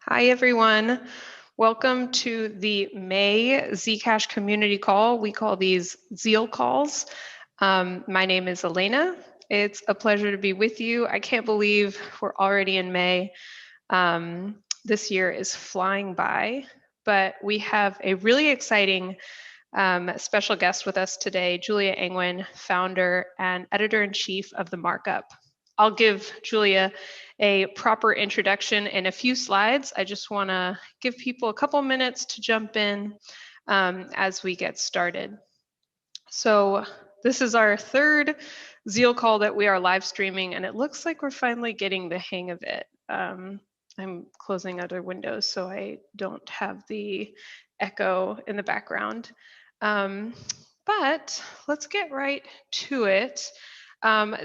Hi, everyone. Welcome to the May Zcash community call. We call these Zeal calls. My name is Elena. It's a pleasure to be with you. I can't believe we're already in May. This year is flying by, but we have a really exciting special guest with us today, Julia Angwin, founder and editor-in-chief of the Markup. I'll give Julia a proper introduction in a few slides. I just want to give people a couple minutes to jump in as we get started. So this is our third Zeal call that we are live streaming, and it looks like we're finally getting the hang of it. I'm closing other windows so I don't have the echo in the background. But let's get right to it.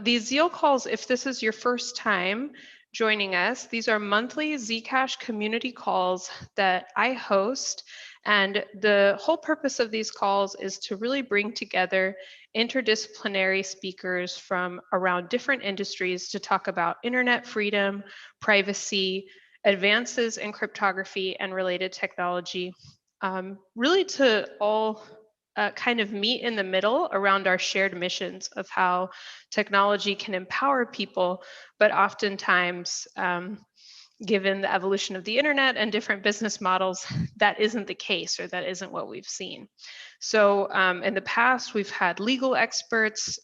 These Zeal calls, if this is your first time joining us, these are monthly Zcash community calls that I host. And the whole purpose of these calls is to really bring together interdisciplinary speakers from around different industries to talk about internet freedom, privacy, advances in cryptography and related technology, really to all kind of meet in the middle around our shared missions of how technology can empower people, but oftentimes, given the evolution of the internet and different business models, that isn't the case, or that isn't what we've seen. So in the past, we've had legal experts,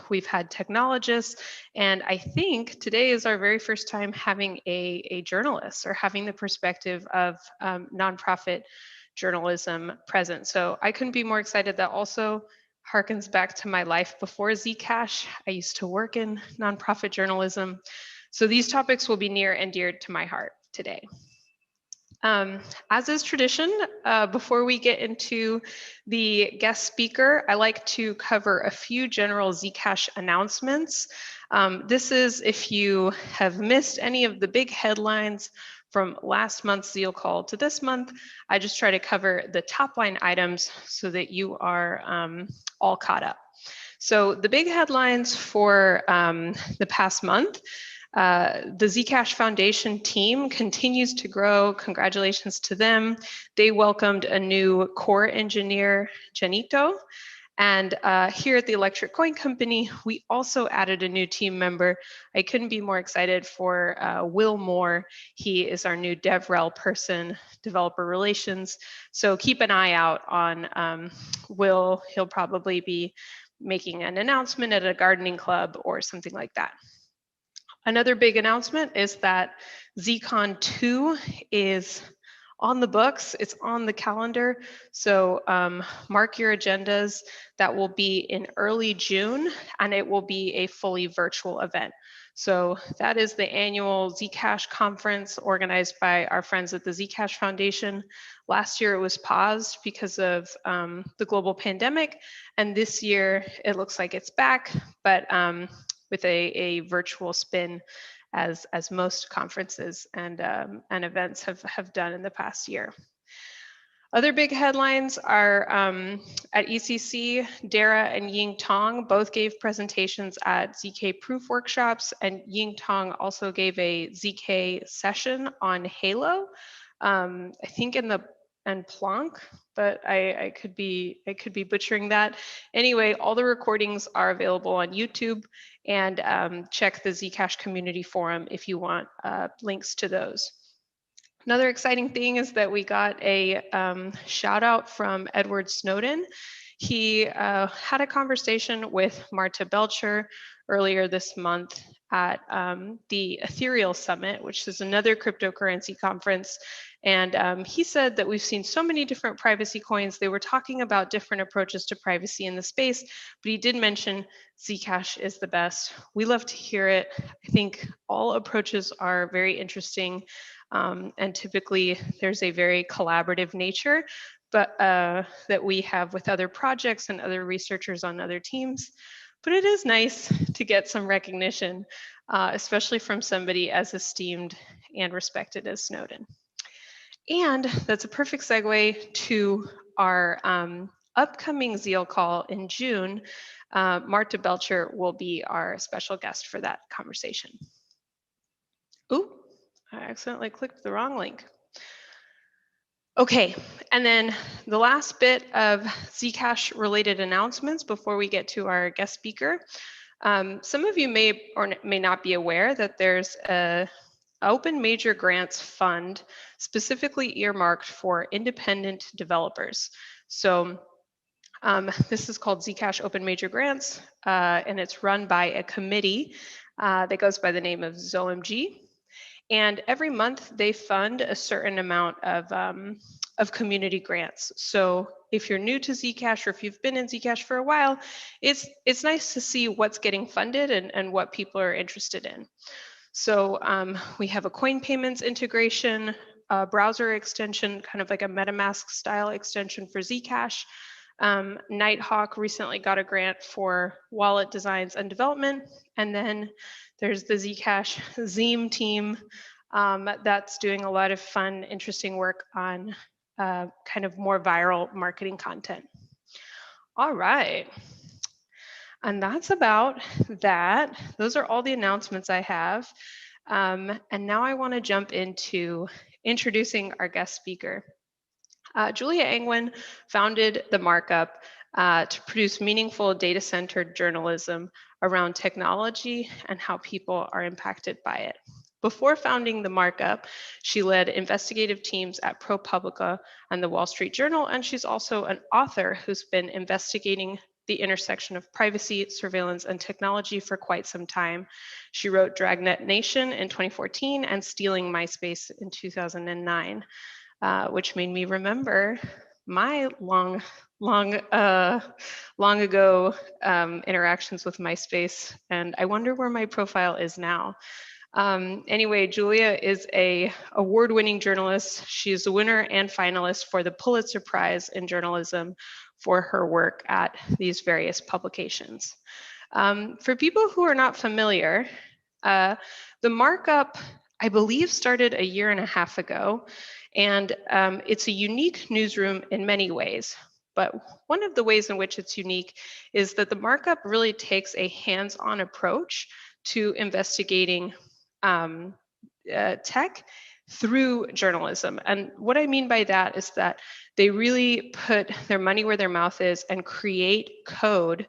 we've had technologists, and I think today is our very first time having a journalist, or having the perspective of nonprofit journalism present. So I couldn't be more excited. That also harkens back to my life before Zcash. I used to work in nonprofit journalism. So these topics will be near and dear to my heart today. As is tradition, before we get into the guest speaker, I like to cover a few general Zcash announcements. This is if you have missed any of the big headlines from last month's Zeal call to this month. I just try to cover the top line items so that you are all caught up. So the big headlines for the past month: the Zcash Foundation team continues to grow. Congratulations to them. They welcomed a new core engineer, Janito. And here at the Electric Coin Company, we also added a new team member. I couldn't be more excited for Will Moore. He is our new DevRel person, developer relations. So keep an eye out on Will. He'll probably be making an announcement at a gardening club or something like that. Another big announcement is that ZCon 2 is on the books, it's on the calendar. So mark your agendas. That will be in early June, and it will be a fully virtual event. So that is the annual Zcash conference organized by our friends at the Zcash Foundation. Last year it was paused because of the global pandemic, and this year it looks like it's back, but with a virtual spin, as most conferences and events have done in the past year. Other big headlines are at ECC, Dara and Ying Tong both gave presentations at ZK Proof workshops, and Ying Tong also gave a ZK session on Halo, I think in the and Planck, but I could be butchering that. Anyway, all the recordings are available on YouTube, and check the Zcash community forum if you want links to those. Another exciting thing is that we got a shout out from Edward Snowden. He had a conversation with Marta Belcher earlier this month at the Ethereal Summit, which is another cryptocurrency conference. And he said that we've seen so many different privacy coins. They were talking about different approaches to privacy in the space, but he did mention Zcash is the best. We love to hear it. I think all approaches are very interesting. And typically there's a very collaborative nature, but that we have with other projects and other researchers on other teams. But it is nice to get some recognition, especially from somebody as esteemed and respected as Snowden. And that's a perfect segue to our upcoming Zeal call in June. Marta Belcher will be our special guest for that conversation. Ooh, I accidentally clicked the wrong link. Okay, and then the last bit of Zcash related announcements before we get to our guest speaker. Some of you may or may not be aware that there's a Open Major Grants Fund specifically earmarked for independent developers. So this is called Zcash Open Major Grants, and it's run by a committee that goes by the name of ZOMG. And every month they fund a certain amount of community grants. So if you're new to Zcash or if you've been in Zcash for a while, it's nice to see what's getting funded and what people are interested in. So we have a coin payments integration, a browser extension, kind of like a MetaMask style extension for Zcash. Nighthawk recently got a grant for wallet designs and development. And then there's the Zcash Zeal team that's doing a lot of fun, interesting work on kind of more viral marketing content. All right. And that's about that. Those are all the announcements I have. And now I want to jump into introducing our guest speaker. Julia Angwin founded the Markup to produce meaningful data-centered journalism around technology and how people are impacted by it. Before founding the Markup, she led investigative teams at ProPublica and the Wall Street Journal, and she's also an author who's been investigating the intersection of privacy, surveillance, and technology for quite some time. She wrote Dragnet Nation in 2014 and Stealing MySpace in 2009. Which made me remember my long ago interactions with MySpace, and I wonder where my profile is now. Anyway, Julia is a award-winning journalist. She's a winner and finalist for the Pulitzer Prize in Journalism for her work at these various publications. For people who are not familiar, the Markup, I believe, started a year and a half ago. And it's a unique newsroom in many ways. But one of the ways in which it's unique is that the Markup really takes a hands-on approach to investigating tech through journalism. And what I mean by that is that they really put their money where their mouth is and create code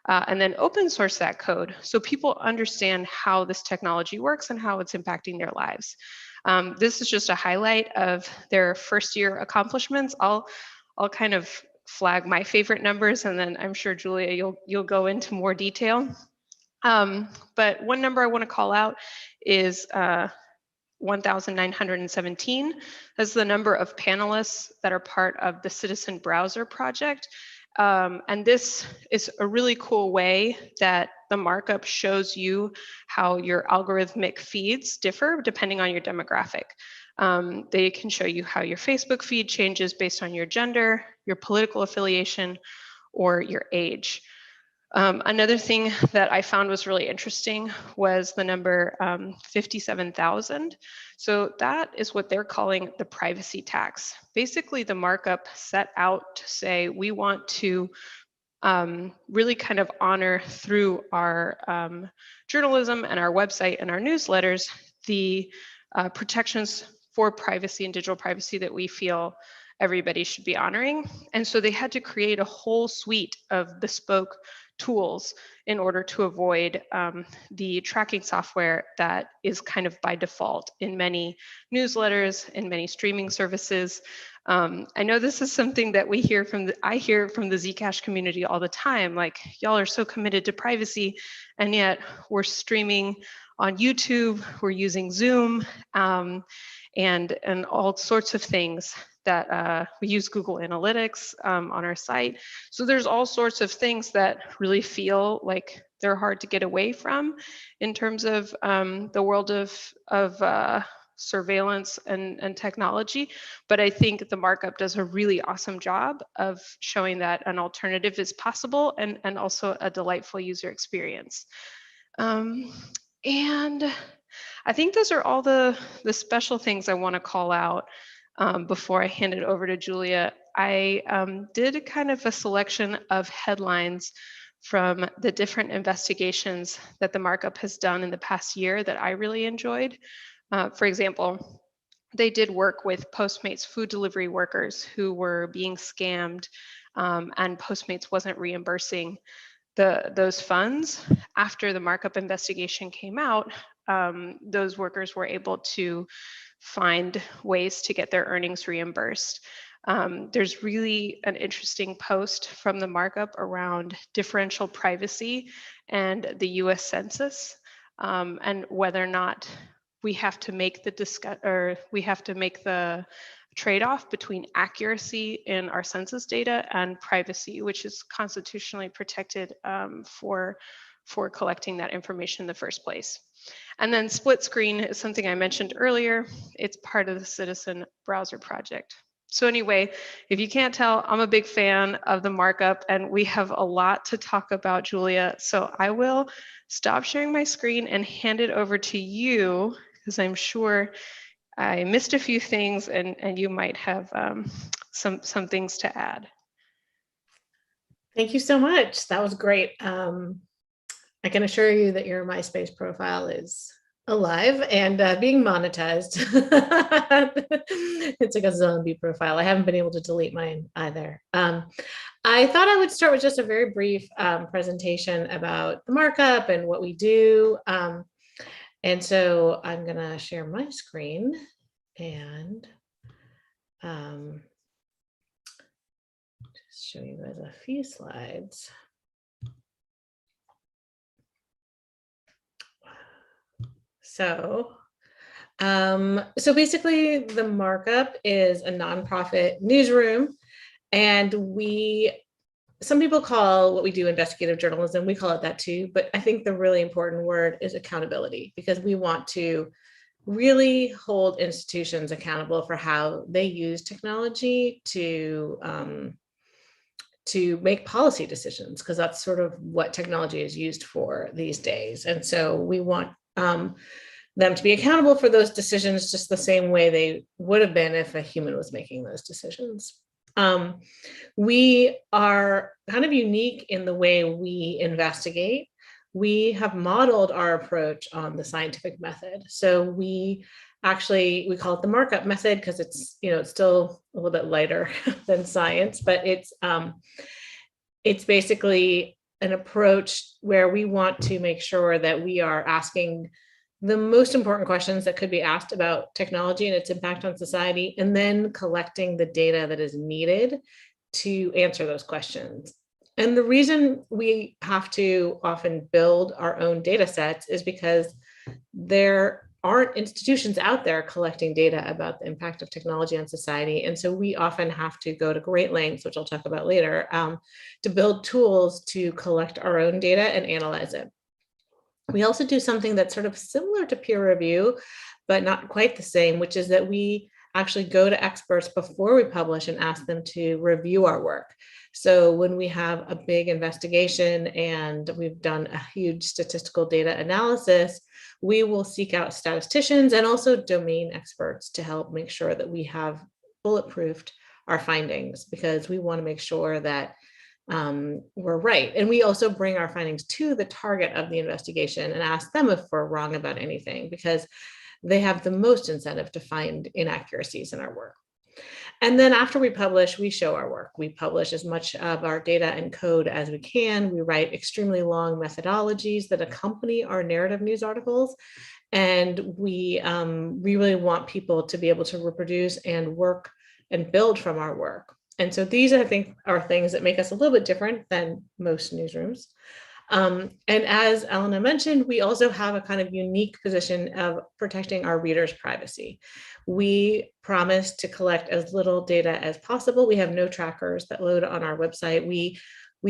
and then open source that code so people understand how this technology works and how it's impacting their lives. This is just a highlight of their first year accomplishments. I'll kind of flag my favorite numbers, and then I'm sure Julia, you'll go into more detail. But one number I want to call out is 1,917. That's the number of panelists that are part of the Citizen Browser project. And this is a really cool way that the Markup shows you how your algorithmic feeds differ depending on your demographic. They can show you how your Facebook feed changes based on your gender, your political affiliation, or your age. Another thing that I found was really interesting was the number 57,000. So that is what they're calling the privacy tax. Basically, the Markup set out to say we want to really kind of honor through our journalism and our website and our newsletters the protections for privacy and digital privacy that we feel everybody should be honoring. And so they had to create a whole suite of bespoke tools in order to avoid the tracking software that is kind of by default in many newsletters, in many streaming services. I know this is something that I hear from the Zcash community all the time, like y'all are so committed to privacy, and yet we're streaming on YouTube, we're using Zoom, and all sorts of things that we use Google Analytics on our site. So there's all sorts of things that really feel like they're hard to get away from in terms of the world of surveillance and technology. But I think the Markup does a really awesome job of showing that an alternative is possible and also a delightful user experience. And I think those are all the special things I want to call out before I hand it over to Julia. I did kind of a selection of headlines from the different investigations that the Markup has done in the past year that I really enjoyed. For example, they did work with Postmates food delivery workers who were being scammed, and Postmates wasn't reimbursing those funds. After the Markup investigation came out, those workers were able to find ways to get their earnings reimbursed. There's really an interesting post from the Markup around differential privacy and the US Census, and whether or not we have to make the trade-off between accuracy in our census data and privacy, which is constitutionally protected for collecting that information in the first place. And then SplitScreen is something I mentioned earlier. It's part of the Citizen Browser project. So anyway, if you can't tell, I'm a big fan of the Markup, and we have a lot to talk about, Julia. So I will stop sharing my screen and hand it over to you, because I'm sure I missed a few things, and you might have some things to add. Thank you so much. That was great. I can assure you that your MySpace profile is alive and being monetized. It's like a zombie profile. I haven't been able to delete mine either. I thought I would start with just a very brief presentation about the Markup and what we do. And so I'm going to share my screen and just show you guys a few slides. So basically the Markup is a nonprofit newsroom, and some people call what we do investigative journalism. We call it that too, but I think the really important word is accountability, because we want to really hold institutions accountable for how they use technology to make policy decisions, because that's sort of what technology is used for these days. And so we want them to be accountable for those decisions just the same way they would have been if a human was making those decisions. We are kind of unique in the way we investigate. We have modeled our approach on the scientific method. So we call it the Markup method because it's still a little bit lighter than science, but it's basically an approach where we want to make sure that we are asking the most important questions that could be asked about technology and its impact on society, and then collecting the data that is needed to answer those questions. And the reason we have to often build our own data sets is because there aren't institutions out there collecting data about the impact of technology on society. And so we often have to go to great lengths, which I'll talk about later, to build tools to collect our own data and analyze it. We also do something that's sort of similar to peer review, but not quite the same, which is that we actually go to experts before we publish and ask them to review our work. So when we have a big investigation and we've done a huge statistical data analysis, we will seek out statisticians and also domain experts to help make sure that we have bulletproofed our findings, because we want to make sure that we're right. And we also bring our findings to the target of the investigation and ask them if we're wrong about anything, because they have the most incentive to find inaccuracies in our work. And then after we publish, we show our work. We publish as much of our data and code as we can. We write extremely long methodologies that accompany our narrative news articles. And we really want people to be able to reproduce and work and build from our work. And so these, I think, are things that make us a little bit different than most newsrooms. And as Elena mentioned, we also have a kind of unique position of protecting our readers' privacy. We promise to collect as little data as possible. We have no trackers that load on our website. We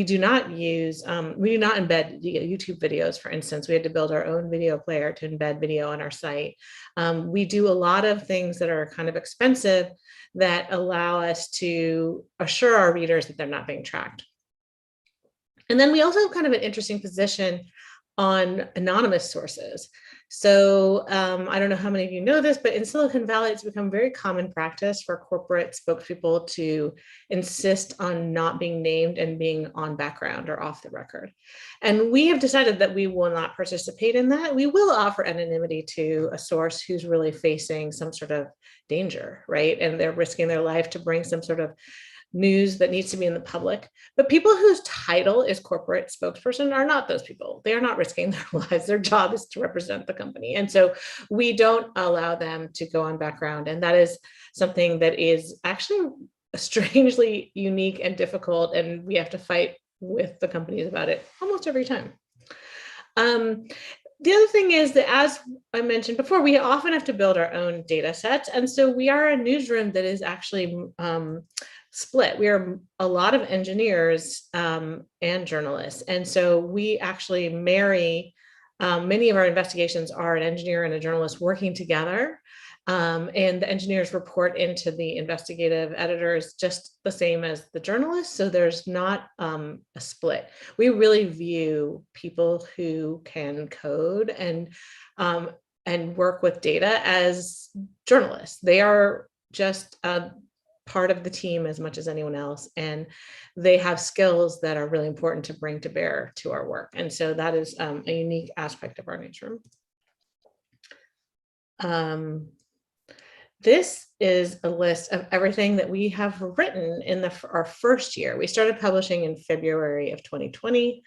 do not embed YouTube videos, for instance. We had to build our own video player to embed video on our site. We do a lot of things that are kind of expensive that allow us to assure our readers that they're not being tracked. And then we also have kind of an interesting position on anonymous sources. So I don't know how many of you know this, but in Silicon Valley, it's become very common practice for corporate spokespeople to insist on not being named and being on background or off the record. And we have decided that we will not participate in that. We will offer anonymity to a source who's really facing some sort of danger, right? And they're risking their life to bring some sort of news that needs to be in the public. But people whose title is corporate spokesperson are not those people. They are not risking their lives. Their job is to represent the company. And so we don't allow them to go on background. And that is something that is actually strangely unique and difficult. And we have to fight with the companies about it almost every time. The other thing is that, as I mentioned before, we often have to build our own data sets. And so we are a newsroom that is actually split. We are a lot of engineers and journalists. And so we actually marry, many of our investigations are an engineer and a journalist working together. And the engineers report into the investigative editors just the same as the journalists. So there's not a split. We really view people who can code and work with data as journalists. They are just part of the team as much as anyone else. And they have skills that are really important to bring to bear to our work. And so that is a unique aspect of our newsroom. This is a list of everything that we have written in our first year. We started publishing in February of 2020.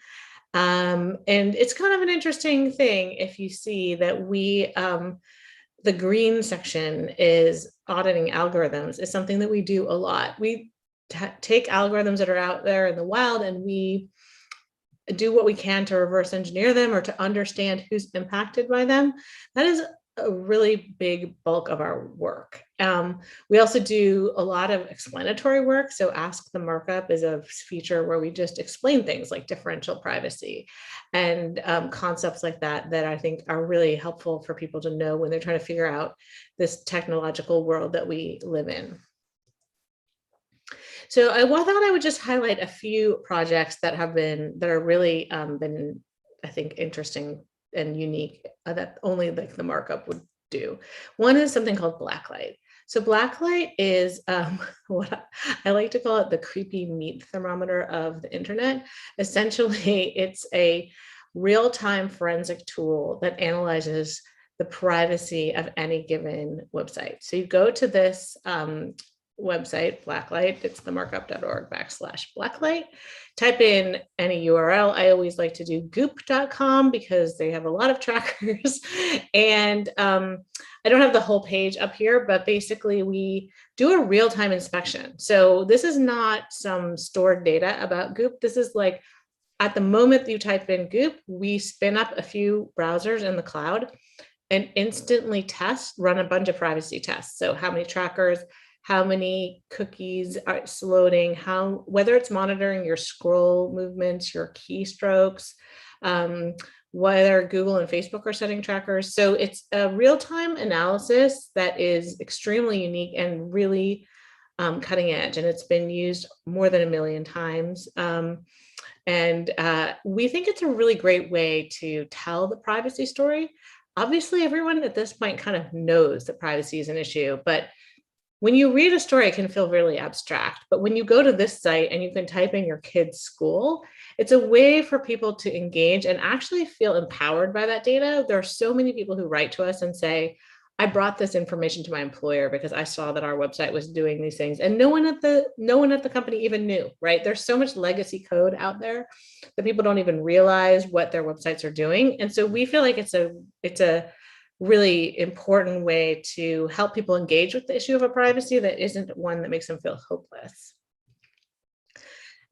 And it's kind of an interesting thing if you see that we, the green section is auditing algorithms, is something that we do a lot. We take algorithms that are out there in the wild and we do what we can to reverse engineer them or to understand who's impacted by them. That is a really big bulk of our work. We also do a lot of explanatory work. So Ask the Markup is a feature where we just explain things like differential privacy and concepts like that, that I think are really helpful for people to know when they're trying to figure out this technological world that we live in. So I thought I would just highlight a few projects that have are really been, I think, interesting and unique that only like the Markup would do. One is something called Blacklight. So Blacklight is what I like to call it the creepy meat thermometer of the internet. Essentially, it's a real-time forensic tool that analyzes the privacy of any given website. So you go to this website, Blacklight, it's themarkup.org/Blacklight. Type in any URL. I always like to do goop.com because they have a lot of trackers. And I don't have the whole page up here, but basically we do a real-time inspection. So this is not some stored data about Goop. This is like, at the moment that you type in Goop, we spin up a few browsers in the cloud and instantly run a bunch of privacy tests. So how many trackers, how many cookies are loading, whether it's monitoring your scroll movements, your keystrokes, whether Google and Facebook are setting trackers. So it's a real-time analysis that is extremely unique and really cutting edge. And it's been used more than 1 million times. And we think it's a really great way to tell the privacy story. Obviously, everyone at this point kind of knows that privacy is an issue, but when you read a story, it can feel really abstract. But when you go to this site and you can type in your kid's school, it's a way for people to engage and actually feel empowered by that data. There are so many people who write to us and say, I brought this information to my employer because I saw that our website was doing these things, and no one at the company even knew, right? There's so much legacy code out there that people don't even realize what their websites are doing. And so we feel like it's a really important way to help people engage with the issue of a privacy that isn't one that makes them feel hopeless.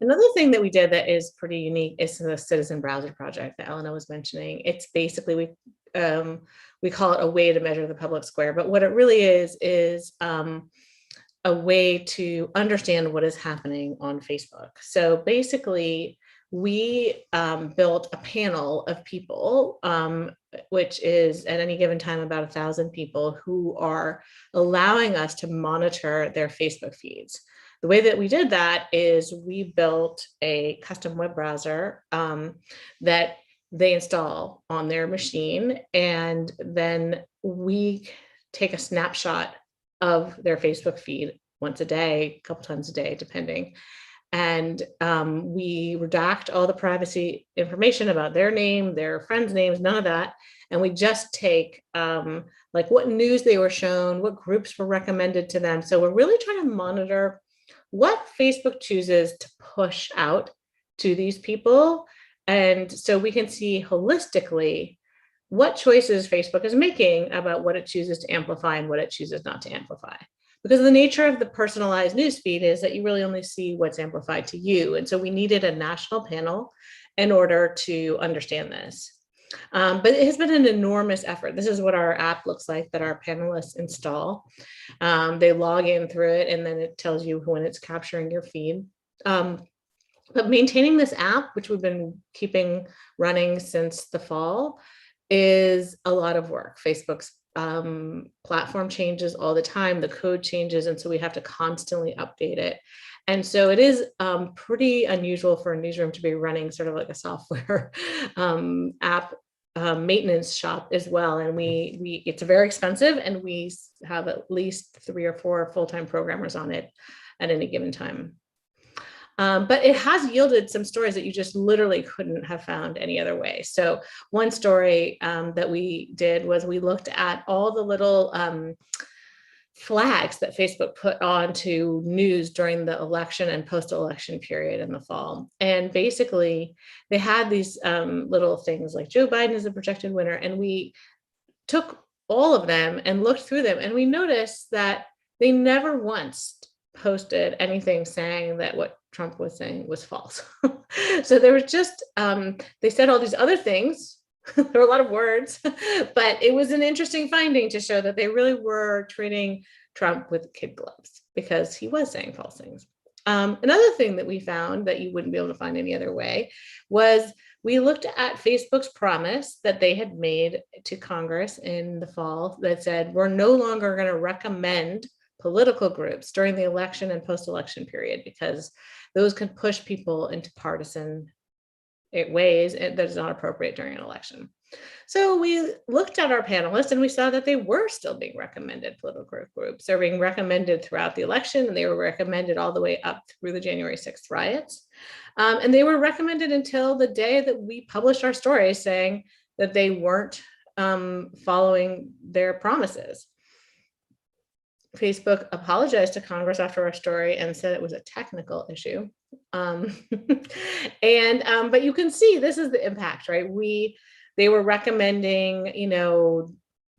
Another thing that we did that is pretty unique is the Citizen Browser Project that Elena was mentioning. It's basically, we call it a way to measure the public square, but what it really is a way to understand what is happening on Facebook. So basically, we built a panel of people, which is at any given time about 1,000 people who are allowing us to monitor their Facebook feeds. The way that we did that is we built a custom web browser that they install on their machine. And then we take a snapshot of their Facebook feed once a day, a couple times a day, depending. And we redact all the privacy information about their name, their friends' names, none of that. And we just take like what news they were shown, what groups were recommended to them. So we're really trying to monitor what Facebook chooses to push out to these people. And so we can see holistically what choices Facebook is making about what it chooses to amplify and what it chooses not to amplify. Because the nature of the personalized newsfeed is that you really only see what's amplified to you. And so we needed a national panel in order to understand this. But it has been an enormous effort. This is what our app looks like that our panelists install. They log in through it, and then it tells you when it's capturing your feed. But maintaining this app, which we've been keeping running since the fall, is a lot of work. Facebook's platform changes all the time, the code changes, and so we have to constantly update it. And so it is pretty unusual for a newsroom to be running sort of like a software app maintenance shop as well. And we it's very expensive, and we have at least 3 or 4 full-time programmers on it at any given time. But it has yielded some stories that you just literally couldn't have found any other way. So one story that we did was we looked at all the little flags that Facebook put onto news during the election and post-election period in the fall. And basically, they had these little things like Joe Biden is a projected winner. And we took all of them and looked through them, and we noticed that they never once posted anything saying that what Trump was saying was false. So there was just, they said all these other things. There were a lot of words, but it was an interesting finding to show that they really were treating Trump with kid gloves because he was saying false things. Another thing that we found that you wouldn't be able to find any other way was we looked at Facebook's promise that they had made to Congress in the fall that said, we're no longer going to recommend political groups during the election and post-election period because those can push people into partisan ways that is not appropriate during an election. So we looked at our panelists and we saw that they were still being recommended political groups. They're being recommended throughout the election, and they were recommended all the way up through the January 6th riots. And they were recommended until the day that we published our story saying that they weren't following their promises. Facebook apologized to Congress after our story and said it was a technical issue. But you can see this is the impact, right? They were recommending,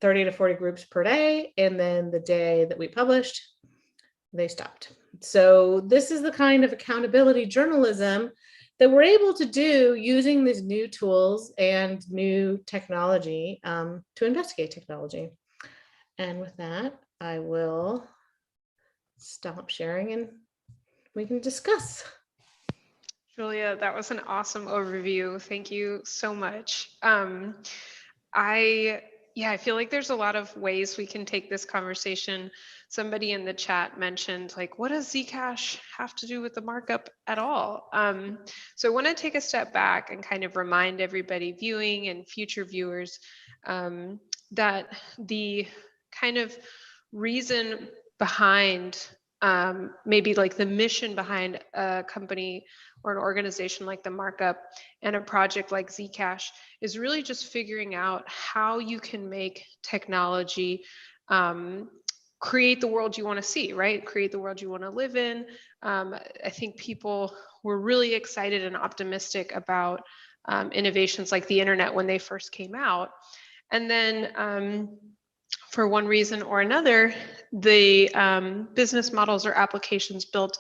30 to 40 groups per day. And then the day that we published, they stopped. So this is the kind of accountability journalism that we're able to do using these new tools and new technology to investigate technology. And with that, I will stop sharing and we can discuss. Julia, that was an awesome overview. Thank you so much. I feel like there's a lot of ways we can take this conversation. Somebody in the chat mentioned, like, what does Zcash have to do with the markup at all? So I want to take a step back and kind of remind everybody viewing and future viewers that the kind of reason behind maybe like the mission behind a company or an organization like the Markup and a project like Zcash is really just figuring out how you can make technology create the world you want to see, right? Create the world you want to live in. I think people were really excited and optimistic about innovations like the internet when they first came out. And then for one reason or another, the business models or applications built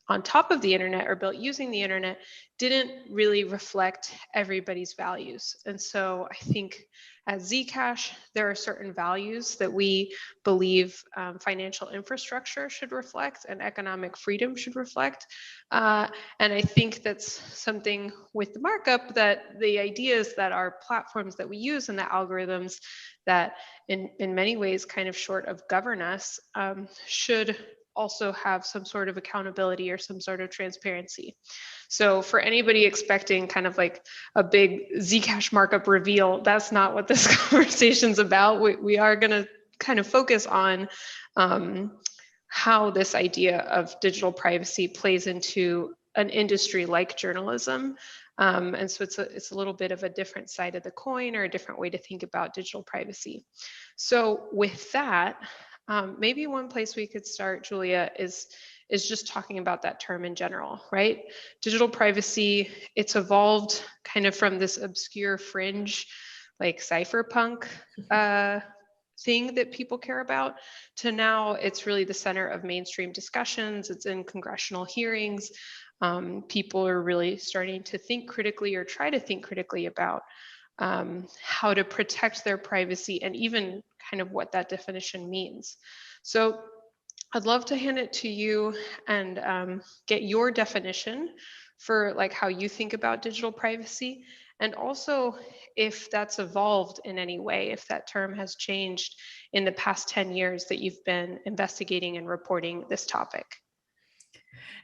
on top of the internet or built using the internet didn't really reflect everybody's values. And so I think at Zcash, there are certain values that we believe financial infrastructure should reflect and economic freedom should reflect. And I think that's something with the Markup, that the idea is that our platforms that we use and the algorithms that in many ways kind of short of govern us should also have some sort of accountability or some sort of transparency. So for anybody expecting kind of like a big Zcash markup reveal, that's not what this conversation's about. We are going to kind of focus on how this idea of digital privacy plays into an industry like journalism. And so it's a little bit of a different side of the coin, or a different way to think about digital privacy. So with that, maybe one place we could start, Julia, is just talking about that term in general, right? Digital privacy, it's evolved kind of from this obscure fringe, like cypherpunk thing that people care about, to now it's really the center of mainstream discussions. It's in congressional hearings. People are really starting to think critically, or try to think critically about how to protect their privacy, and even kind of what that definition means. So I'd love to hand it to you and get your definition for like how you think about digital privacy, and also if that's evolved in any way, if that term has changed in the past 10 years that you've been investigating and reporting this topic.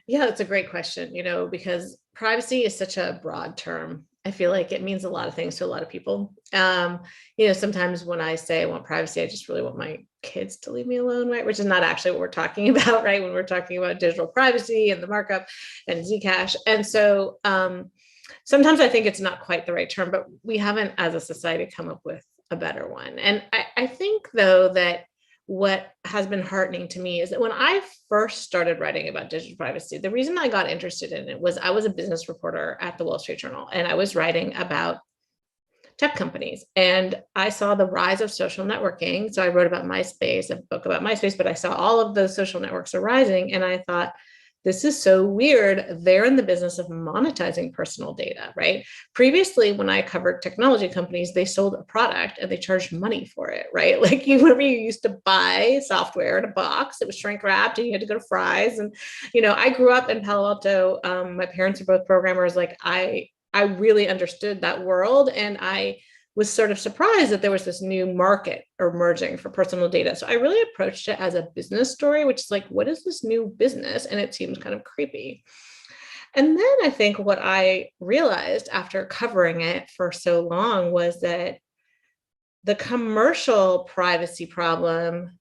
Yeah, that's a great question, because privacy is such a broad term. I feel like it means a lot of things to a lot of people. Sometimes when I say I want privacy, I just really want my kids to leave me alone, right? Which is not actually what we're talking about, right? When we're talking about digital privacy and the markup and Zcash. And so sometimes I think it's not quite the right term, but we haven't as a society come up with a better one. And I think though that what has been heartening to me is that when I first started writing about digital privacy, the reason I got interested in it was I was a business reporter at the Wall Street Journal, and I was writing about tech companies, and I saw the rise of social networking. So I wrote about MySpace, a book about MySpace, but I saw all of those social networks arising, and I thought, this is so weird. They're in the business of monetizing personal data, right? Previously, when I covered technology companies, they sold a product and they charged money for it, right? Like whenever you used to buy software in a box, it was shrink wrapped and you had to go to Fry's. And, I grew up in Palo Alto. My parents are both programmers. Like I really understood that world. And I was sort of surprised that there was this new market emerging for personal data. So I really approached it as a business story, which is like, what is this new business? And it seems kind of creepy. And then I think what I realized after covering it for so long was that the commercial privacy problem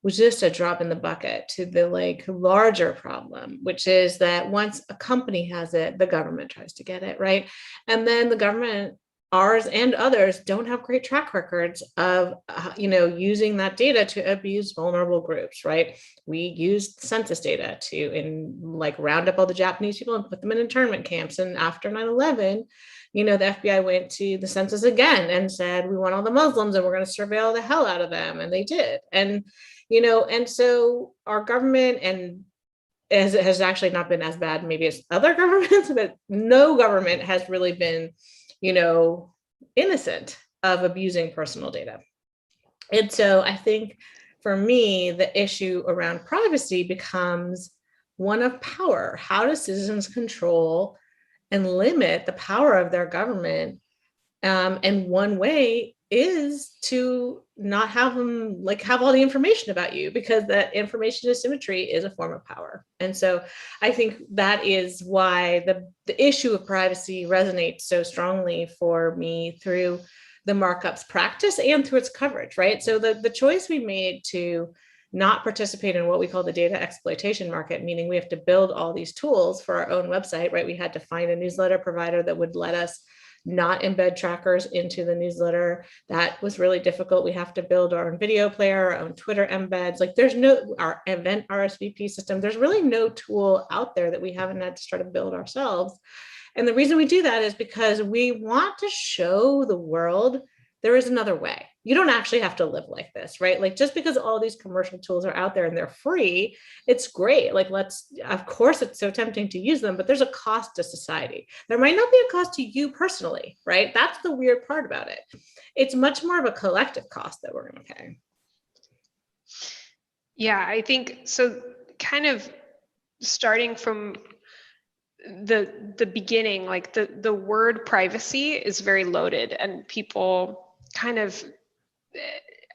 was just a drop in the bucket to the larger problem, which is that once a company has it, the government tries to get it, right? And then the government, ours and others, don't have great track records of using that data to abuse vulnerable groups, right? We used census data to round up all the Japanese people and put them in internment camps. And after 9/11, the FBI went to the census again and said, we want all the Muslims and we're going to surveil the hell out of them. And they did. And so our government, and as it has actually not been as bad maybe as other governments, but no government has really been innocent of abusing personal data. And so I think for me, the issue around privacy becomes one of power. How do citizens control and limit the power of their government? And one way is to not have them have all the information about you, because that information asymmetry is a form of power. And so I think that is why the issue of privacy resonates so strongly for me through the markups practice and through its coverage, right? So the choice we made to not participate in what we call the data exploitation market, meaning we have to build all these tools for our own website, right? We had to find a newsletter provider that would let us not embed trackers into the newsletter. That was really difficult. We have to build our own video player, our own Twitter embeds. There's our event RSVP system. There's really no tool out there that we haven't had to try to build ourselves. And the reason we do that is because we want to show the world there is another way. You don't actually have to live like this, right? Just because all these commercial tools are out there and they're free, it's great. Of course, it's so tempting to use them, but there's a cost to society. There might not be a cost to you personally, right? That's the weird part about it. It's much more of a collective cost that we're going to pay. Yeah, I think so. Kind of starting from the beginning, the word privacy is very loaded, and people kind of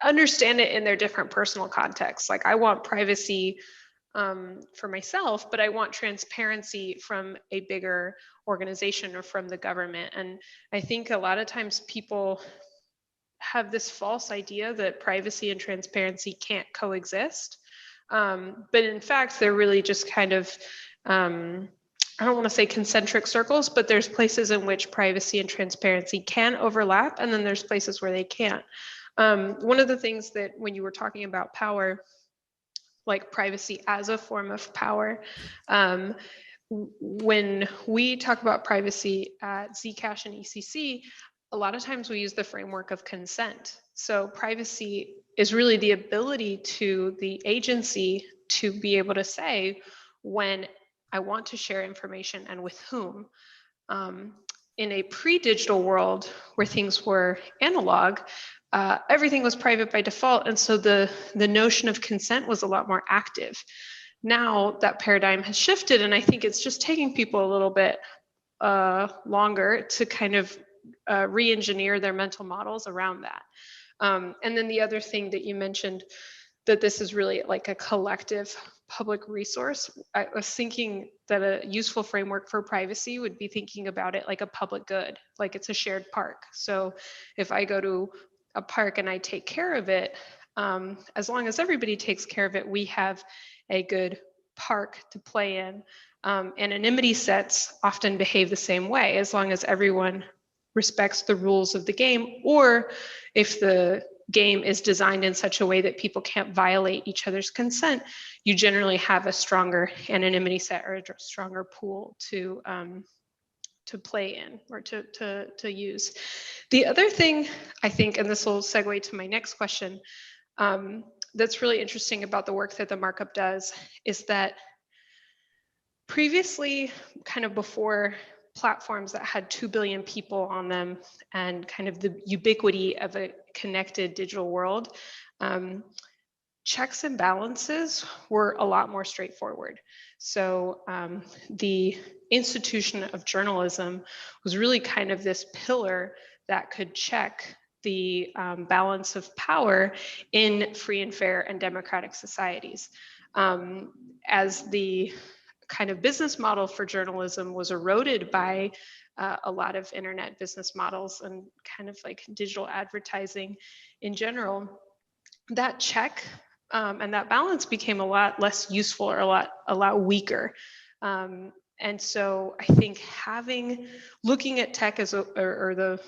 understand it in their different personal contexts. I want privacy for myself, but I want transparency from a bigger organization or from the government. And I think a lot of times people have this false idea that privacy and transparency can't coexist. But in fact, they're really just kind of, I don't want to say concentric circles, but there's places in which privacy and transparency can overlap, and then there's places where they can't. One of the things that when you were talking about power, like privacy as a form of power, when we talk about privacy at Zcash and ECC, a lot of times we use the framework of consent. So privacy is really the ability to the agency to be able to say when I want to share information and with whom. In a pre-digital world where things were analog, everything was private by default. And so the notion of consent was a lot more active. Now that paradigm has shifted, and I think it's just taking people a little bit longer to kind of re-engineer their mental models around that. And then the other thing that you mentioned, that this is really like a collective public resource. I was thinking that a useful framework for privacy would be thinking about it like a public good, like it's a shared park. So if I go to a park and I take care of it, as long as everybody takes care of it, we have a good park to play in. Anonymity sets often behave the same way, as long as everyone respects the rules of the game, or if the game is designed in such a way that people can't violate each other's consent, you generally have a stronger anonymity set or a stronger pool to play in or to use. The other thing I think, and this will segue to my next question, that's really interesting about the work that the Markup does is that previously, kind of before platforms that had 2 billion people on them and kind of the ubiquity of a connected digital world, checks and balances were a lot more straightforward. So the institution of journalism was really kind of this pillar that could check the balance of power in free and fair and democratic societies. As the kind of business model for journalism was eroded by a lot of internet business models and kind of like digital advertising in general, that check and that balance became a lot less useful or a lot weaker. And so I think looking at tech as or the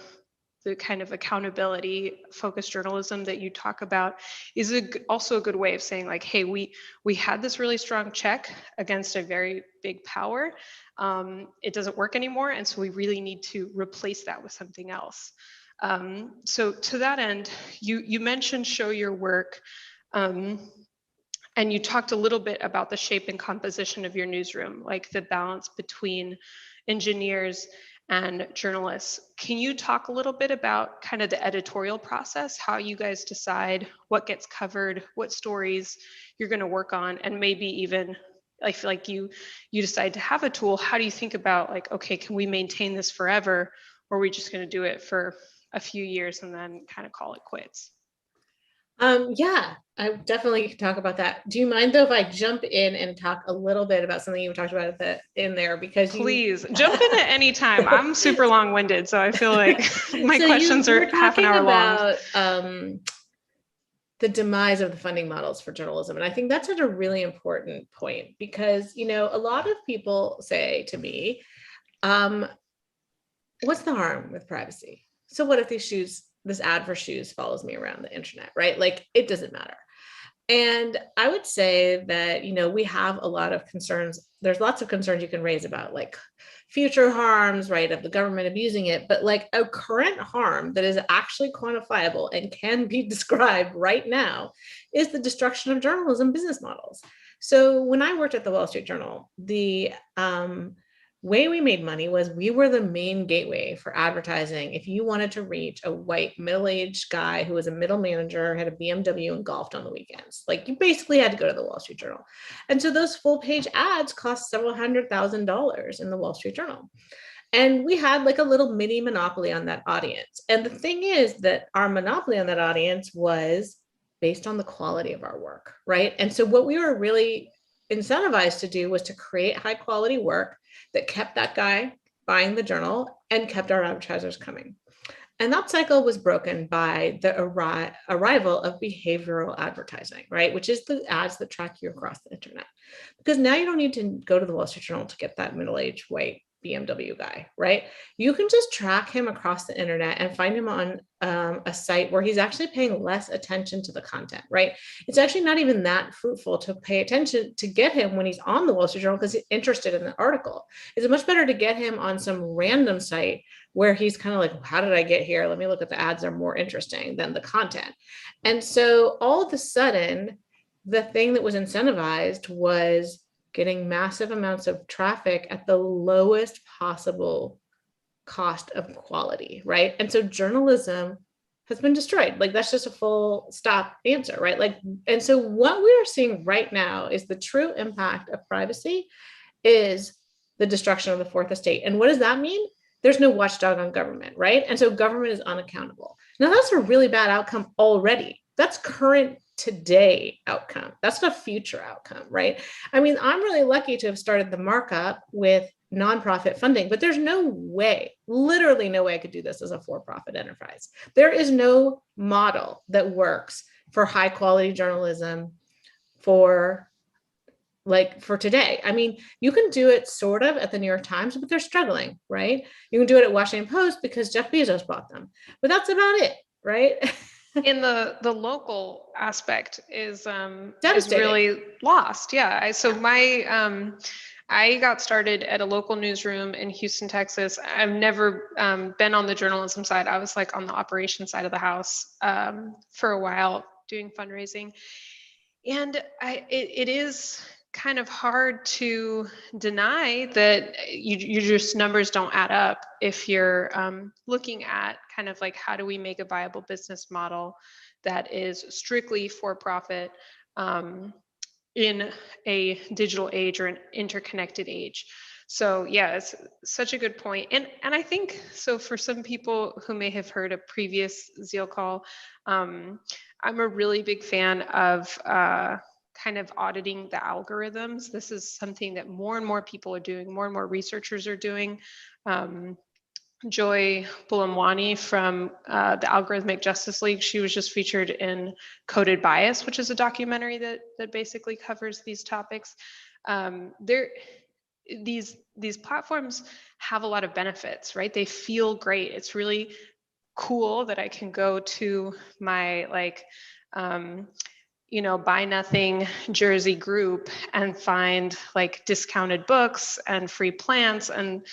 kind of accountability focused journalism that you talk about is also a good way of saying like, hey, we had this really strong check against a very big power. It doesn't work anymore. And so we really need to replace that with something else. So to that end, you mentioned show your work, and you talked a little bit about the shape and composition of your newsroom, like the balance between engineers and journalists. Can you talk a little bit about kind of the editorial process, how you guys decide what gets covered, what stories you're going to work on, and maybe even, I feel like you decide to have a tool, how do you think about like, okay, can we maintain this forever, or are we just going to do it for a few years and then kind of call it quits? Yeah, I definitely can talk about that. Do you mind though if I jump in and talk a little bit about something you talked about in there? Because please jump in at any time. I'm super long-winded, so I feel like my so questions are half an hour long. The demise of the funding models for journalism. And I think that's such a really important point because, you know, a lot of people say to me, what's the harm with privacy? So what if this ad for shoes follows me around the internet, right? Like it doesn't matter. And I would say that, you know, we have a lot of concerns. There's lots of concerns you can raise about like future harms, right, of the government abusing it, but like a current harm that is actually quantifiable and can be described right now is the destruction of journalism business models. So when I worked at the Wall Street Journal, the way we made money was we were the main gateway for advertising. If you wanted to reach a white middle-aged guy who was a middle manager, had a BMW and golfed on the weekends, like you basically had to go to the Wall Street Journal. And so those full page ads cost several $100,000 in the Wall Street Journal. And we had like a little mini monopoly on that audience. And the thing is that our monopoly on that audience was based on the quality of our work, right? And so what we were really incentivized to do was to create high quality work that kept that guy buying the journal and kept our advertisers coming. And that cycle was broken by the arrival of behavioral advertising, right? Which is the ads that track you across the internet. Because now you don't need to go to the Wall Street Journal to get that middle-aged white BMW guy, right? You can just track him across the internet and find him on a site where he's actually paying less attention to the content, right? It's actually not even that fruitful to pay attention to get him when he's on the Wall Street Journal because he's interested in the article. It's much better to get him on some random site where he's kind of like, how did I get here? Let me look at the ads, are more interesting than the content. And so all of a sudden, the thing that was incentivized was getting massive amounts of traffic at the lowest possible cost of quality, right? And so journalism has been destroyed. Like, that's just a full stop answer, right? Like, and so what we are seeing right now is the true impact of privacy is the destruction of the fourth estate. And what does that mean? There's no watchdog on government, right? And so government is unaccountable. Now, that's a really bad outcome already. That's current today outcome. That's not future outcome, right? I mean, I'm really lucky to have started the Markup with nonprofit funding, but there's no way, literally no way I could do this as a for-profit enterprise. There is no model that works for high quality journalism for today. I mean, you can do it sort of at the New York Times, but they're struggling, right? You can do it at Washington Post because Jeff Bezos bought them, but that's about it, right? In the local aspect is Devastating. really lost. Yeah. I got started at a local newsroom in Houston, Texas. I've never been on the journalism side. I was like on the operations side of the house for a while doing fundraising. And it is kind of hard to deny that you just numbers don't add up if you're looking at kind of like, how do we make a viable business model that is strictly for profit in a digital age or an interconnected age. So yeah, it's such a good point. And I think, so for some people who may have heard a previous Zeal call, I'm a really big fan of kind of auditing the algorithms. This is something that more and more people are doing, more and more researchers are doing. Joy Bulamwani from the Algorithmic Justice League, she was just featured in Coded Bias, which is a documentary that basically covers these topics. These platforms have a lot of benefits, right? They feel great. It's really cool that I can go to my buy nothing Jersey group and find like discounted books and free plants and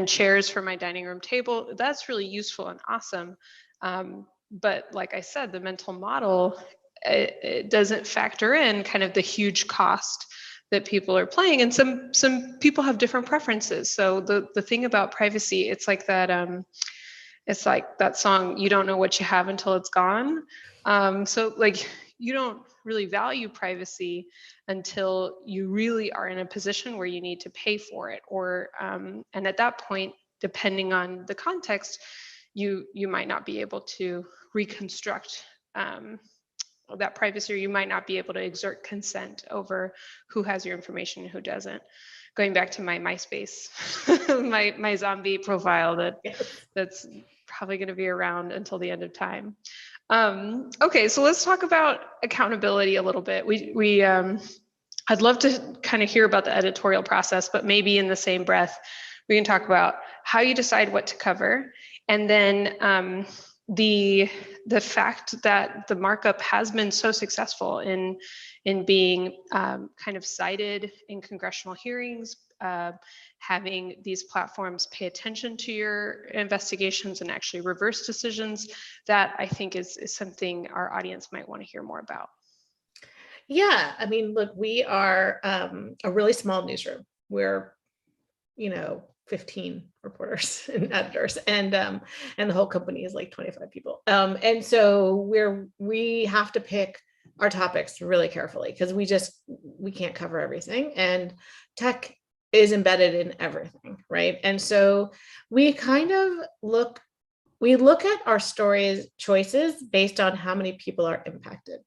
chairs for my dining room table. That's really useful and awesome. But like I said, the mental model, it doesn't factor in kind of the huge cost that people are paying. And some people have different preferences. So the thing about privacy, it's like that song, you don't know what you have until it's gone. So like, you don't really value privacy until you really are in a position where you need to pay for it, or and at that point, depending on the context, you might not be able to reconstruct that privacy, or you might not be able to exert consent over who has your information and who doesn't. Going back to my MySpace, my zombie profile that's probably going to be around until the end of time. Okay, so let's talk about accountability a little bit. I'd love to kind of hear about the editorial process, but maybe in the same breath, we can talk about how you decide what to cover, and then the fact that the Markup has been so successful in being kind of cited in congressional hearings, having these platforms pay attention to your investigations and actually reverse decisions, that I think is something our audience might want to hear more about. Yeah, I mean, look, we are a really small newsroom. We're, 15 reporters and editors, and the whole company is like 25 people. And so we have to pick our topics really carefully because we can't cover everything, and tech is embedded in everything, right? And so we kind of look at our stories choices based on how many people are impacted.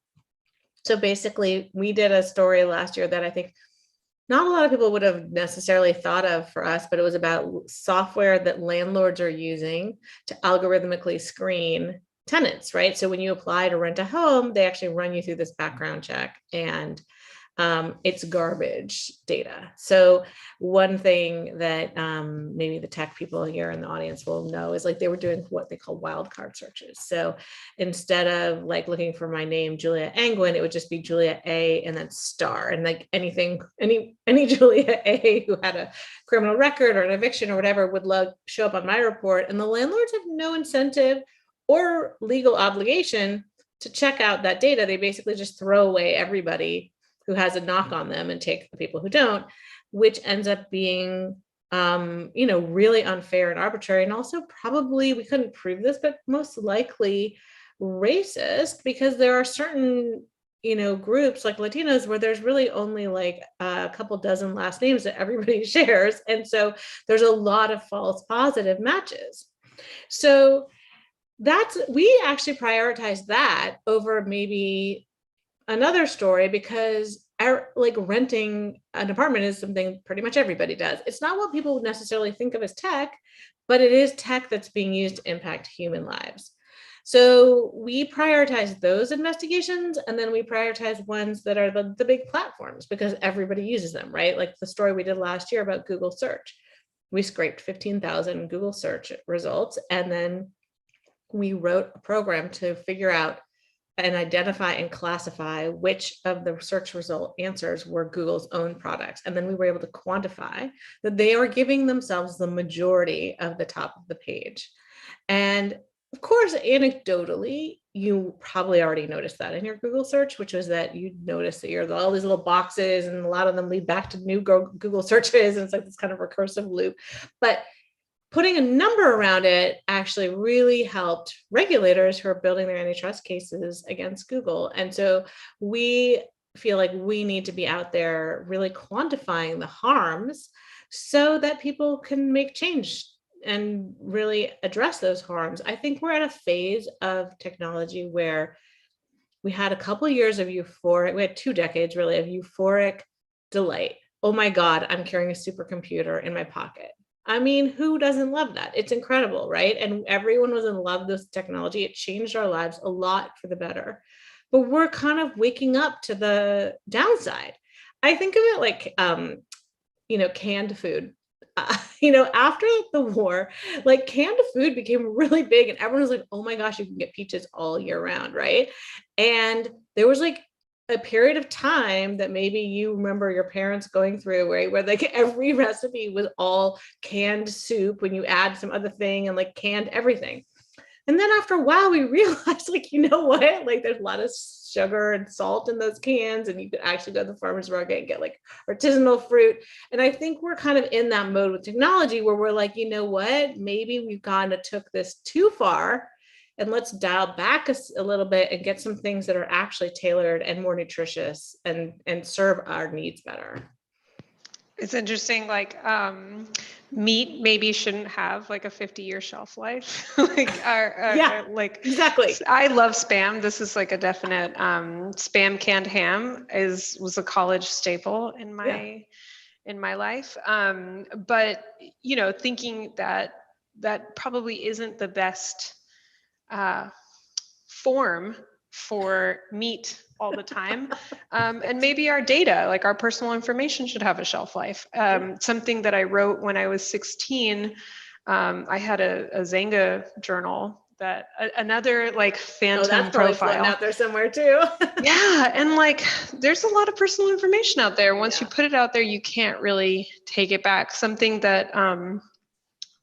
So basically, we did a story last year that I think not a lot of people would have necessarily thought of for us, but it was about software that landlords are using to algorithmically screen tenants, right? So when you apply to rent a home, they actually run you through this background check, and it's garbage data. So one thing that maybe the tech people here in the audience will know is like they were doing what they call wildcard searches. So instead of like looking for my name, Julia Angwin, it would just be Julia A and then star, and like any Julia A who had a criminal record or an eviction or whatever would show up on my report, and the landlords have no incentive or legal obligation to check out that data. They basically just throw away everybody who has a knock on them and take the people who don't, which ends up being, really unfair and arbitrary. And also probably, we couldn't prove this, but most likely racist, because there are certain, groups like Latinos where there's really only like a couple dozen last names that everybody shares. And so there's a lot of false positive matches. So we actually prioritize that over maybe another story, because renting an apartment is something pretty much everybody does. It's not what people necessarily think of as tech, but it is tech that's being used to impact human lives. So we prioritize those investigations, and then we prioritize ones that are the big platforms, because everybody uses them, right? Like the story we did last year about Google search. We scraped 15,000 Google search results, and then we wrote a program to figure out and identify and classify which of the search result answers were Google's own products. And then we were able to quantify that they are giving themselves the majority of the top of the page. And of course, anecdotally, you probably already noticed that in your Google search, which was that you notice that you're all these little boxes, and a lot of them lead back to new Google searches. And it's like this kind of recursive loop. But putting a number around it actually really helped regulators who are building their antitrust cases against Google. And so we feel like we need to be out there really quantifying the harms so that people can make change and really address those harms. I think we're at a phase of technology where we had a couple of years of euphoric, we had 2 decades really of euphoric delight. Oh my God, I'm carrying a supercomputer in my pocket. I mean, who doesn't love that? It's incredible, right? And everyone was in love with this technology. It changed our lives a lot for the better. But we're kind of waking up to the downside. I think of it like, canned food. After the war, like canned food became really big, and everyone was like, oh my gosh, you can get peaches all year round, right? And there was like a period of time that maybe you remember your parents going through, right, where like every recipe was all canned soup when you add some other thing, and like canned everything. And then after a while, we realized, like, you know what, like there's a lot of sugar and salt in those cans, and you could actually go to the farmer's market and get like artisanal fruit. And I think we're kind of in that mode with technology where we're like, you know what, maybe we've kind of took this too far, and let's dial back a little bit and get some things that are actually tailored and more nutritious and serve our needs better. It's interesting, like meat maybe shouldn't have like a 50-year shelf life. Like exactly. I love Spam. This is like a definite Spam canned ham was a college staple in my life. But thinking that probably isn't the best form for meat all the time. And maybe our data, like our personal information, should have a shelf life. Something that I wrote when I was 16, I had a Zanga journal that another like phantom that's probably profile out there somewhere too. Yeah, and like there's a lot of personal information out there. Once you put it out there, you can't really take it back. Something that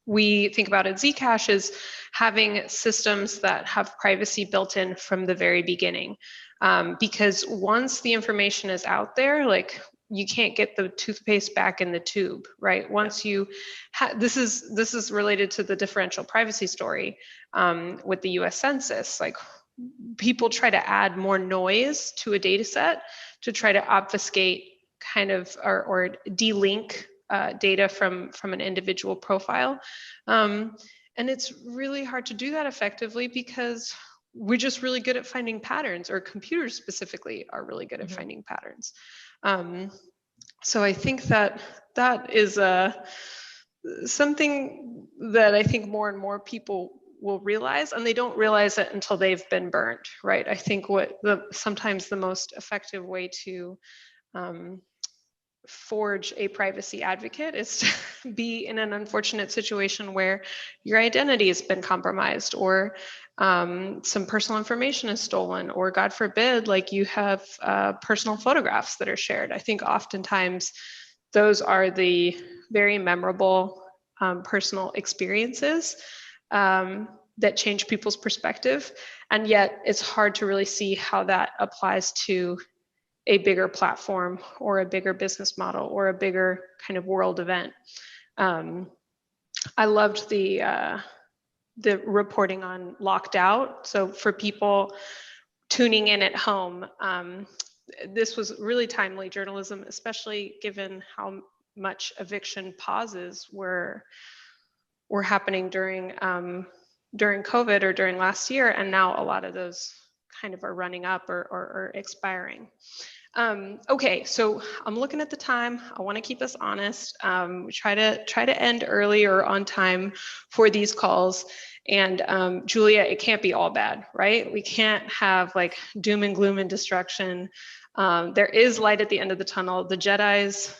we think about at Zcash is having systems that have privacy built in from the very beginning. Because once the information is out there, like you can't get the toothpaste back in the tube, right? Once you, this is related to the differential privacy story with the US Census. Like people try to add more noise to a data set to try to obfuscate kind of or delink data from an individual profile. And it's really hard to do that effectively because we're just really good at finding patterns, or computers specifically are really good at finding patterns. So I think that that is something that I think more and more people will realize, and they don't realize it until they've been burnt, right? I think sometimes the most effective way to forge a privacy advocate is to be in an unfortunate situation where your identity has been compromised, or some personal information is stolen, or God forbid, like you have personal photographs that are shared. I think oftentimes those are the very memorable personal experiences that change people's perspective. And yet it's hard to really see how that applies to a bigger platform or a bigger business model or a bigger kind of world event. I loved the reporting on Locked Out. So for people tuning in at home, this was really timely journalism, especially given how much eviction pauses were happening during COVID or during last year, and now a lot of those kind of are running up or expiring. Okay, so I'm looking at the time. I want to keep us honest. We try to end early or on time for these calls. And Julia, it can't be all bad, right? We can't have like doom and gloom and destruction. There is light at the end of the tunnel. The Jedis,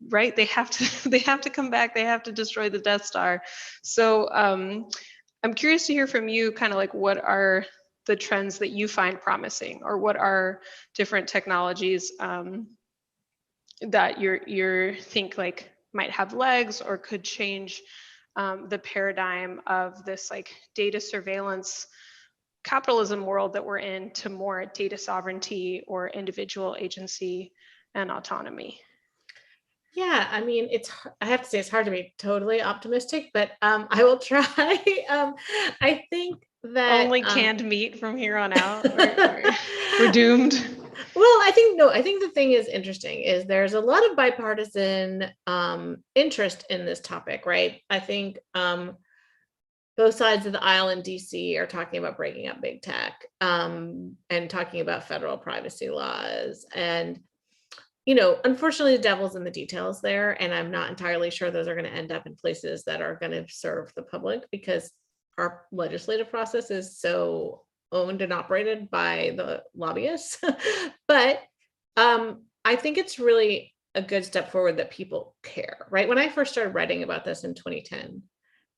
right? They have to come back. They have to destroy the Death Star. So I'm curious to hear from you, kind of like, what are the trends that you find promising, or what are different technologies that you think like might have legs or could change the paradigm of this like data surveillance capitalism world that we're in, to more data sovereignty or individual agency and autonomy? Yeah, I mean, I have to say it's hard to be totally optimistic, but I will try. I think that only canned meat from here on out. We're doomed. Well, I think the thing is interesting is there's a lot of bipartisan interest in this topic, right? I think both sides of the aisle in DC are talking about breaking up big tech and talking about federal privacy laws. And unfortunately, the devil's in the details there. And I'm not entirely sure those are going to end up in places that are going to serve the public, because our legislative process is so owned and operated by the lobbyists. But I think it's really a good step forward that people care, right? When I first started writing about this in 2010,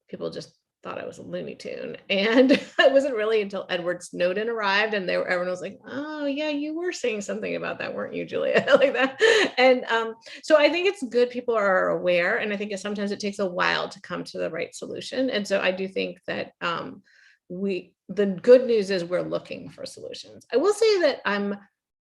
people just thought I was a Looney Tune. And it wasn't really until Edward Snowden arrived and everyone was like, oh yeah, you were saying something about that, weren't you, Julia? Like that. And so I think it's good people are aware, and I think sometimes it takes a while to come to the right solution. And so I do think that the good news is we're looking for solutions. I will say that I'm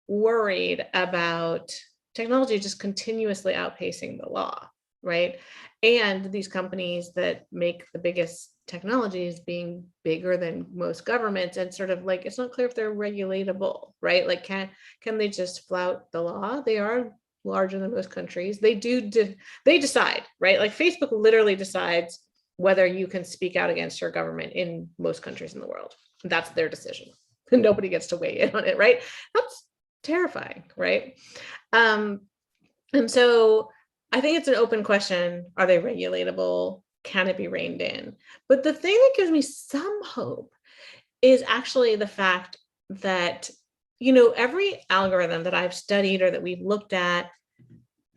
worried about technology just continuously outpacing the law, right? And these companies that make the biggest technologies being bigger than most governments, and sort of like, it's not clear if they're regulatable, right? Like, can they just flout the law? They are larger than most countries. They decide, right? Like Facebook literally decides whether you can speak out against your government in most countries in the world. That's their decision. Nobody gets to weigh in on it, right? That's terrifying, right? And so I think it's an open question. Are they regulatable? Can it be reined in? But the thing that gives me some hope is actually the fact that, every algorithm that I've studied or that we've looked at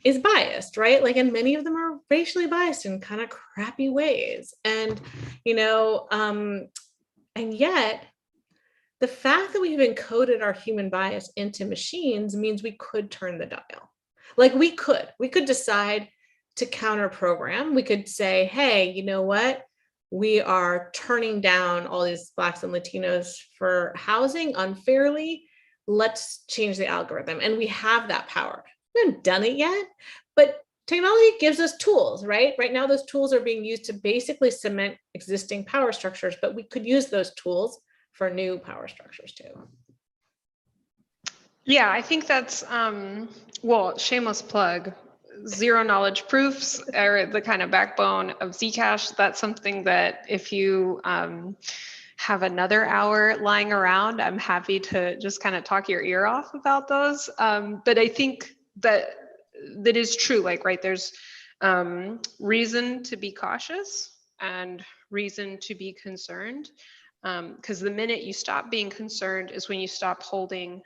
is biased, right? Like, and many of them are racially biased in kind of crappy ways. And, and yet the fact that we've encoded our human bias into machines means we could turn the dial. Like we could decide to counter program. We could say, hey, you know what? We are turning down all these Blacks and Latinos for housing unfairly. Let's change the algorithm. And we have that power. We haven't done it yet, but technology gives us tools, right? Right now, those tools are being used to basically cement existing power structures, but we could use those tools for new power structures too. Yeah, I think that's, well, shameless plug. Zero knowledge proofs are the kind of backbone of Zcash. That's something that if you have another hour lying around, I'm happy to just kind of talk your ear off about those. But I think that is true. Like, right, there's reason to be cautious and reason to be concerned. Because the minute you stop being concerned is when you stop holding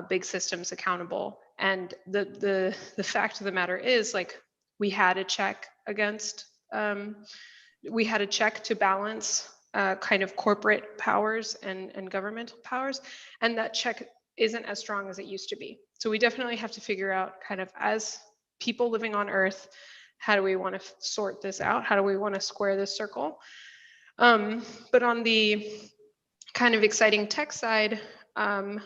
big systems accountable. And the fact of the matter is, like, we had a check against, we had a check to balance kind of corporate powers and governmental powers, and that check isn't as strong as it used to be. So we definitely have to figure out, kind of as people living on Earth, how do we want to sort this out? How do we want to square this circle? But on the kind of exciting tech side, I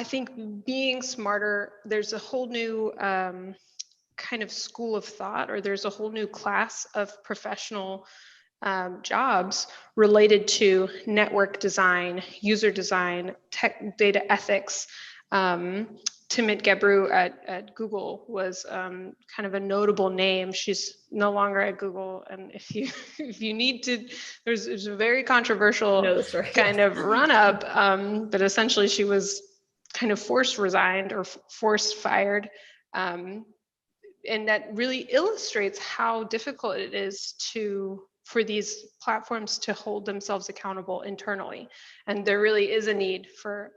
think being smarter, there's a whole new kind of school of thought, or there's a whole new class of professional jobs related to network design, user design, tech data ethics. Timit Gebru at Google was kind of a notable name. She's no longer at Google, and if you need to, there's a very controversial kind of run up, but essentially she was kind of forced resigned or forced fired, and that really illustrates how difficult it is for these platforms to hold themselves accountable internally. And there really is a need for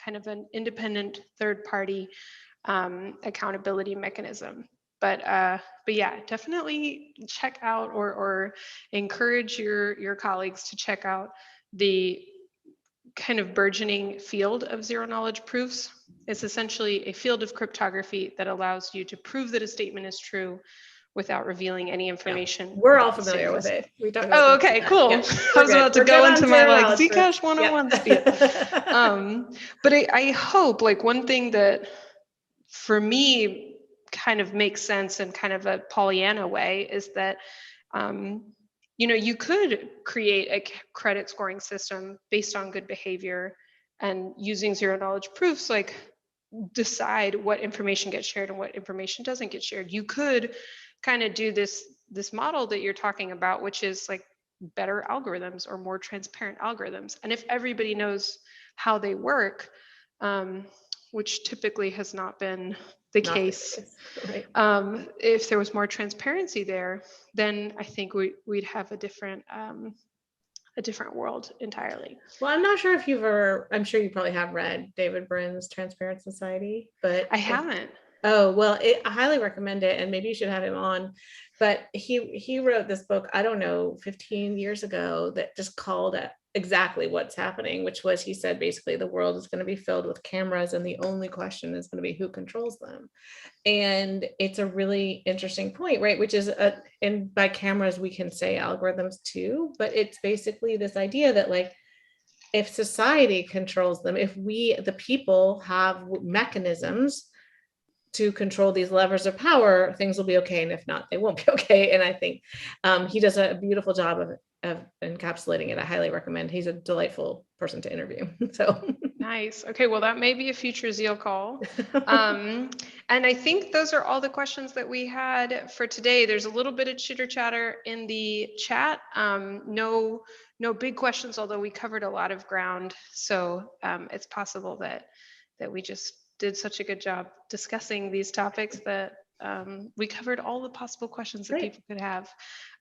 kind of an independent third-party accountability mechanism. But yeah, definitely check out or encourage your colleagues to check out the kind of burgeoning field of zero knowledge proofs. It's essentially a field of cryptography that allows you to prove that a statement is true without revealing any information. Yeah. We're all familiar with it. We talked about okay, cool. Yeah, I was about to go into my like Zcash 101 speed. But I hope, like, one thing that for me kind of makes sense in kind of a Pollyanna way is that you could create a credit scoring system based on good behavior, and using zero knowledge proofs, like, decide what information gets shared and what information doesn't get shared. You could kind of do this model that you're talking about, which is like better algorithms or more transparent algorithms. And if everybody knows how they work, which typically has not been the case, right. If there was more transparency there, then I think we'd have a different world entirely. Well, I'm not sure if I'm sure you probably have read David Brin's Transparent Society, but I haven't. Oh, well, I highly recommend it, and maybe you should have him on. But he wrote this book, I don't know, 15 years ago, that just called it exactly what's happening, which was, he said, basically the world is going to be filled with cameras, and the only question is going to be who controls them. And it's a really interesting point, right? Which is, and by cameras, we can say algorithms too, but it's basically this idea that, like, if society controls them, if we, the people, have mechanisms to control these levers of power, things will be okay. And if not, they won't be okay. And I think he does a beautiful job of encapsulating it. I highly recommend. He's a delightful person to interview. So nice. Okay, well, that may be a future Zeal call. And I think those are all the questions that we had for today. There's a little bit of chitter chatter in the chat. No big questions, although we covered a lot of ground. So it's possible that we just did such a good job discussing these topics that we covered all the possible questions that people could have.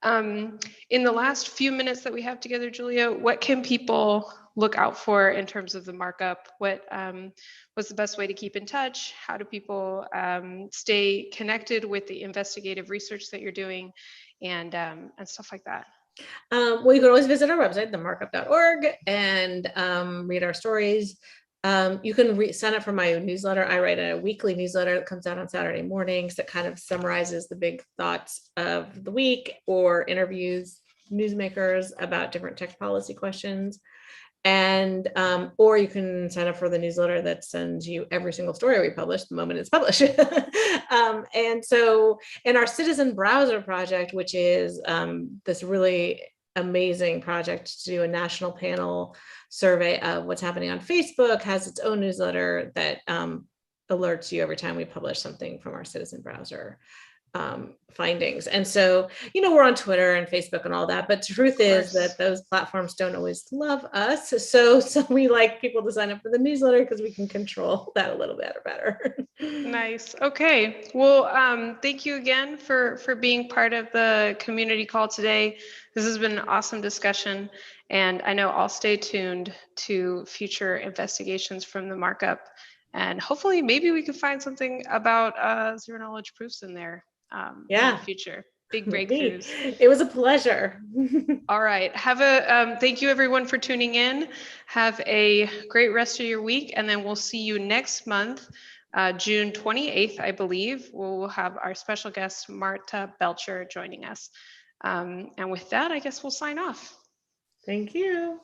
In the last few minutes that we have together, Julia, what can people look out for in terms of the markup? What's the best way to keep in touch? How do people stay connected with the investigative research that you're doing, and stuff like that? Well, you can always visit our website, themarkup.org, and read our stories. You can sign up for my newsletter. I write a weekly newsletter that comes out on Saturday mornings that kind of summarizes the big thoughts of the week, or interviews newsmakers about different tech policy questions. And or you can sign up for the newsletter that sends you every single story we publish the moment it's published. And so in our Citizen Browser project, which is this really amazing project to do a national panel survey of what's happening on Facebook, has its own newsletter that alerts you every time we publish something from our Citizen Browser findings. And so, we're on Twitter and Facebook and all that, but the truth is that those platforms don't always love us. So we like people to sign up for the newsletter because we can control that a little bit better. Nice. Okay. Well, thank you again for being part of the community call today. This has been an awesome discussion, and I know I'll stay tuned to future investigations from the markup, and hopefully maybe we can find something about zero knowledge proofs in there in the future. Big breakthroughs. It was a pleasure. All right. Have a thank you everyone for tuning in. Have a great rest of your week, and then we'll see you next month. June 28th, I believe, we'll have our special guest, Marta Belcher, joining us. And with that, I guess we'll sign off. Thank you.